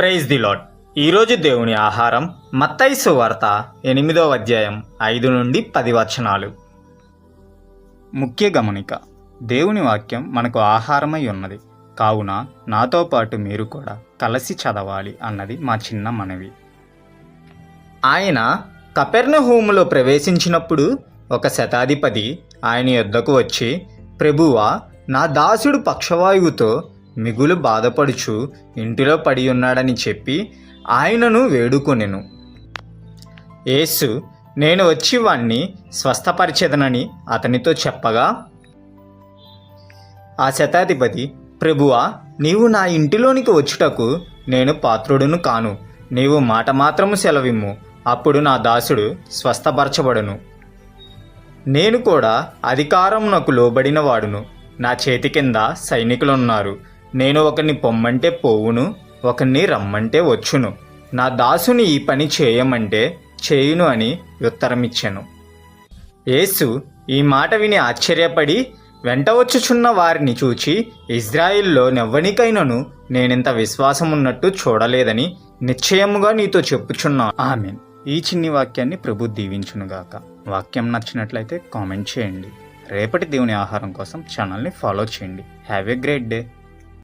Praise the lord. ఈరోజు దేవుని ఆహారం మత్తయి సువార్త 8వ అధ్యాయం 5 నుండి 10 వచనాలు. ముఖ్య గమనిక: దేవుని వాక్యం మనకు ఆహారమై ఉన్నది కావున నాతో పాటు మీరు కూడా కలిసి చదవాలి అన్నది మా చిన్న మనవి. ఆయన కపెర్నహూములో ప్రవేశించినప్పుడు ఒక శతాధిపతి ఆయన యొద్దకు వచ్చి, ప్రభువా, నా దాసుడు పక్షవాయువుతో మిగులు బాధపడుచు ఇంటిలో పడి ఉన్నాడని చెప్పి ఆయనను వేడుకొనెను. యేసు, నేను వచ్చి వాణ్ణి స్వస్థపరిచెదనని అతనితో చెప్పగా, ఆ శతాధిపతి, ప్రభువా, నీవు నా ఇంటిలోనికి వచ్చుటకు నేను పాత్రుడును కాను. నీవు మాట మాత్రము సెలవిమ్ము, అప్పుడు నా దాసుడు స్వస్థపరచబడును. నేను కూడా అధికారమునకు లోబడిన వాడును. నా చేతి కింద సైనికులున్నారు. నేను ఒకరిని పొమ్మంటే పోవును, ఒకరిని రమ్మంటే వచ్చును. నా దాసుని ఈ పని చేయమంటే చేయును అని ఉత్తరమిచ్చెను. యేసు ఈ మాట విని ఆశ్చర్యపడి, వెంట వచ్చుచున్న వారిని చూచి, ఇజ్రాయిల్లో నెవ్వనికైనను నేనింత విశ్వాసమున్నట్టు చూడలేదని నిశ్చయముగా నీతో చెప్పుచున్నాను. ఆమేన్. ఈ చిన్ని వాక్యాన్ని ప్రభు దీవించునుగాక. వాక్యం నచ్చినట్లయితే కామెంట్ చేయండి. రేపటి దేవుని ఆహారం కోసం ఛానల్ని ఫాలో చేయండి. Have a great day.